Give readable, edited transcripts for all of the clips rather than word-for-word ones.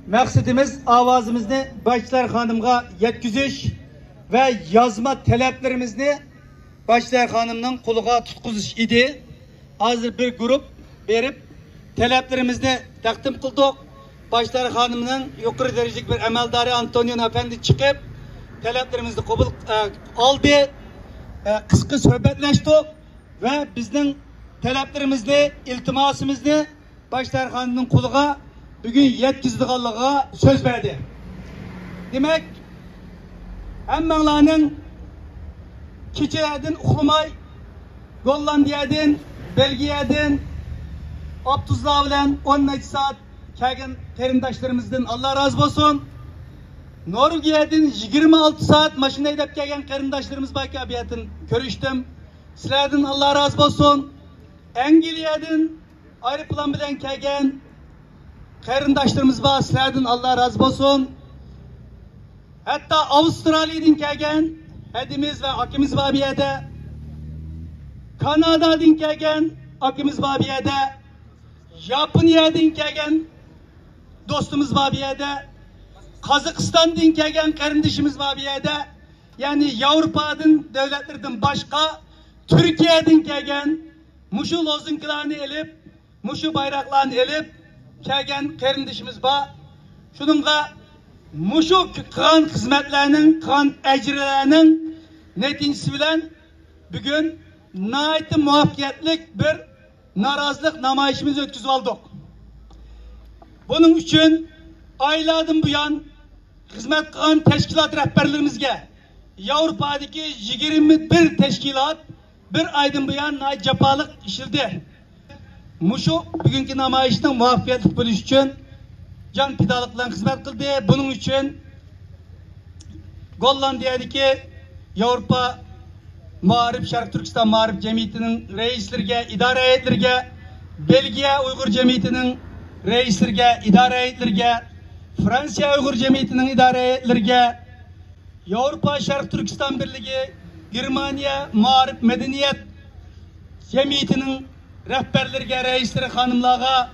Maqsadimiz ovozimizni Başlar Hanım'a yetkizish ve yazma taleplerimizni Başlar Hanım'ın qo'liga tutqizish idi. Hazır bir grup verip taleplerimizni taqdim qildik. Başlar Hanım'ın yuqori dereceli bir amaldori Antonio Efendi çıkıp taleplerimizni qabul aldı. Qisqa suhbatlashdik ve bizning taleplerimizni, iltimosimizni Başlar Hanım'ın qo'liga bugün yetkizdiğanlığa söz verdi. Demek hemmelerinin keçelerden uxlamay, Gollandiya'dan, Belgiye'den, Abduzla bilen 10 saat kelgen karindaşlarımızdan Allah razı olsun. Norvegiye'den 26 saat maşina edip kelgen karindaşlarımız belki abiyatın görüştüm. Sizlerden Allah razı olsun. Engeliya'dan aeroplan bilen kelgen karindaşlarımız var. Sizlerden Allah razı olsun. Hatta Avustralya'dan kelgen hedimiz ve akimiz var bir yerde. Kanada'dan kelgen akimiz var bir yerde. Japonya'dan kelgen dostumuz var bir yerde. Kazakistan'dan kelgen kardeşimiz var bir yerde. Yani Avrupa'dan devletlerden başka Türkiye'den kelgen muşu lozinklarını elip, muşu bayraklarını elip kelgen kardeşimiz var. Şununla muşu kıran hizmetlerinin, kıran ecrilerinin neticesi bilen bugün nayet muvaffakiyetlik bir narazılık namayişimizi ötküzüp aldık. Bunun için aylardan bu yan hizmet kılan teşkilat rehberlerimizge Avrupa'daki 21 teşkilat bir aydan bu yan nayet cepalık işildi. Muşu bugünkü namayişten muvaffakiyetlik buluş için can pidalıkla hizmet kıldı. Bunun için Gollandiya'daki Avrupa Mağrib Şarkı Türkistan Mağrib Cemiyeti'nin reislerine, idare heyetlerine, Belgiya Uygur Cemiyeti'nin reislerine, idare heyetlerine, Fransa Uygur Cemiyeti'nin idare heyetlerine, Avrupa Şarkı Türkistan Birliği, Germaniya Mağrib Medeniyet Cemiyeti'nin rehberlerine, reisleri hanımlara,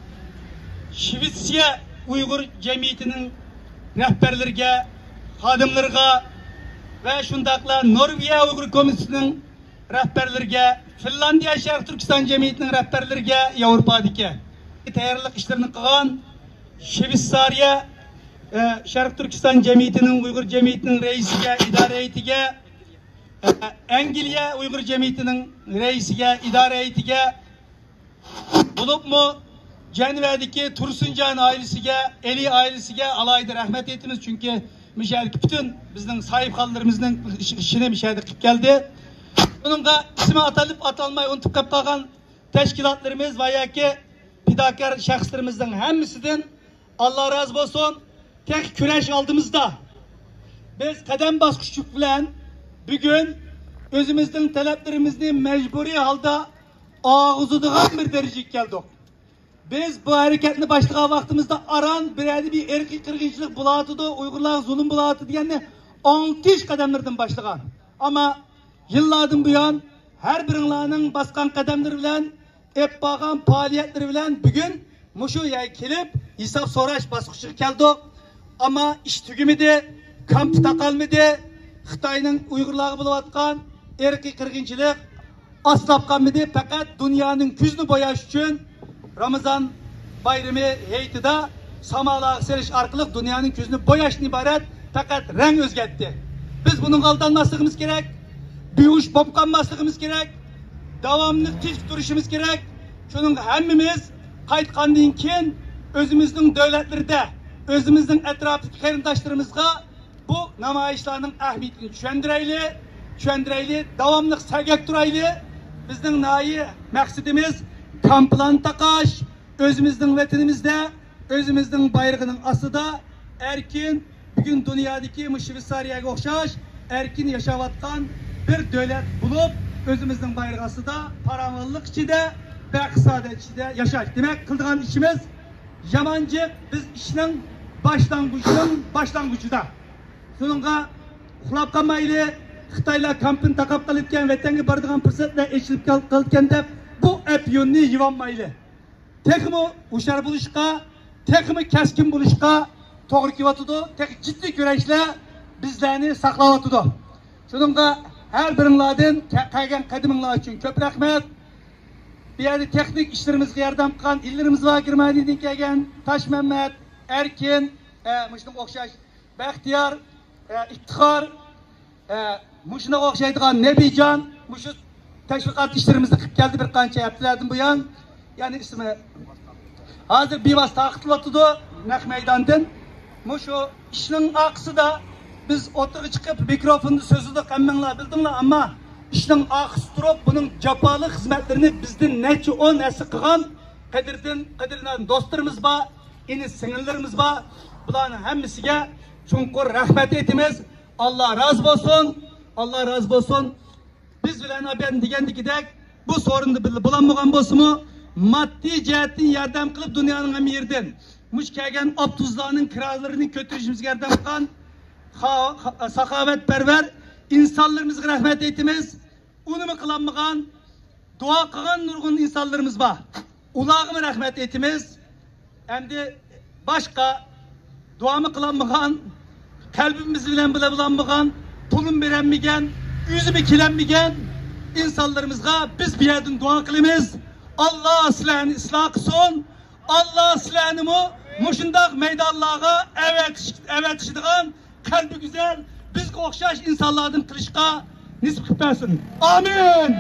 Şivitsya Uygur Cemiyeti'nin rehberlerine, hadımlarına ve şundakla Norvegiya Uygur Komisyonunun rehberlerine, Finlandiya Şarkı Türkistan Cemiyeti'nin rehberlerine, Avrupa'daki tayarlılık işlerini kılan Şivitsarya Şarkı Türkistan Cemiyeti'nin Uygur Cemiyeti'nin reisine, idare heyetine, Engelya Uygur Cemiyeti'nin reisine, idare heyetine, bulup mu Cenve'deki Tursuncan ailesine, Eli ailesine alaydı rahmet etiniz çünkü müşahede bütün bizden sahip hallerimizden işine müşahede geldi. Bunun da ismi atılıp atılmayı unutup kapagan teşkilatlarımız veya ki fidakar şahıslarımızdan hemisinden Allah razı olsun. Tek küreş aldığımızda biz kadem baskışçılık bilen bugün özümüzden taleplerimizni mecburi halda ağızlığa bir dereceye geldik. Biz bu hareketini başlığa vaktimizde aran bir erkek kırgınçılık bulatıdı, Uygurlar zulüm bulatıdı diyenle 6 kademlerden başlayan. Ama yıllardan bu yan her birinlerinin baskan kademleri bilen, hep bağın faaliyetleri bilen bugün muşu yay kelip hesap soraş baskışık geldi. Ama iş tügümedi, kampta kalmadı, Xitay'ın Uygurları buluvatkan erkek kırgınçılık aslap kalmadı. Fakat dünyanın küzünü boyaş için Ramazan bayramı heyetide samalığa seriş arkalık dünyanın küzünü boyaşın ibaret fakat renk özgetti. Biz bunun aldanmasımız gerek, bir uç popkanmasımız gerek, devamlı tisk duruşumuz gerek. Şunun hemmimiz kayıtkanlığın ken özümüzün devletlerde, özümüzün etrafındaki karindaşlarımızga bu namayişlerinin ahmetini düşendireyli, devamlı sergek duraylı. Bizden nayi maksidimiz kamplan takaş, özümüzün vatanimizde, özümüzün bayrağının asıda erkin, bugün dünyadaki Şivitsariyaga okşaş, erkin yaşavatkan bir devlet bulup, özümüzün bayrağı asıda, paravanlık içinde ve kısadet içinde yaşaş. Demek kıldığın işimiz, yamancı biz işinin başlangıcıda. Sonunda, uxlap kalmaylı, Xitaylar kampın takap kalıpken, vatanga bardığın fırsatla eşilip kalıpken de bu epyonni yivanmaylı. Tekimi uşar buluşka, tekimi keskin buluşka, to'g'ri kelyapti. Tek ciddi kurashlar bizlarni saqlayapti. Shuningga her biringlardan qilgan qadaminglar uchun ko'p rahmat. Bu yerda texnik ishlarimizga yordam qilgan illarimiz va Germaniyadan kelgan Toshmamad, Erkin, mushunga o'xshash Baxtiyor, İftixor, mushunga o'xshaydigan Nebijon, mushu tashviqot ishlarimizni qilib keldi bir qancha haftalardan buyon. Ya'ni ismi hozir bevosita taqiqlatyapti naq maydondan. Mushu ishning oqisida biz o'tirib chiqib mikrofonni so'zida hammanglar bildinglar, ammo ishning oqisi turib buning jafoli xizmatlarini bizdan necha 10 asr qilgan qadrdan do'stlarimiz bor, ini singillarimiz bor. Bularning hammasiga chunqur rahmat aytamiz. Allah razı olsun. Allah razı olsun. Biz bilan ben degandikidek bu sorunni bulanmagan bo'lsa-mu, maddiy jihatdan yordam qilib dunyoning ham yerdan mush kelgan obtuzlarning kiralarini ko'tarishimizga yordam qilgan saxovatparvar insonlarimizga rahmat aytamiz. Unimi qilamagan, duo qilgan nurg'un insonlarimiz bor. Ularga rahmat aytamiz. Endi boshqa duomi qilamagan, kalbimiz bilan bulanmagan, pulum berenmigen, yüzümü kilenmigen insanlarımızga biz bir yerden dua kılımız. Allah sizlerini ıslah kılsın. Allah sizlerini muşundak meydanlığa evet işitiğen kalbi güzel, biz okşaş insanlardan kılışka nisip versin. Amin.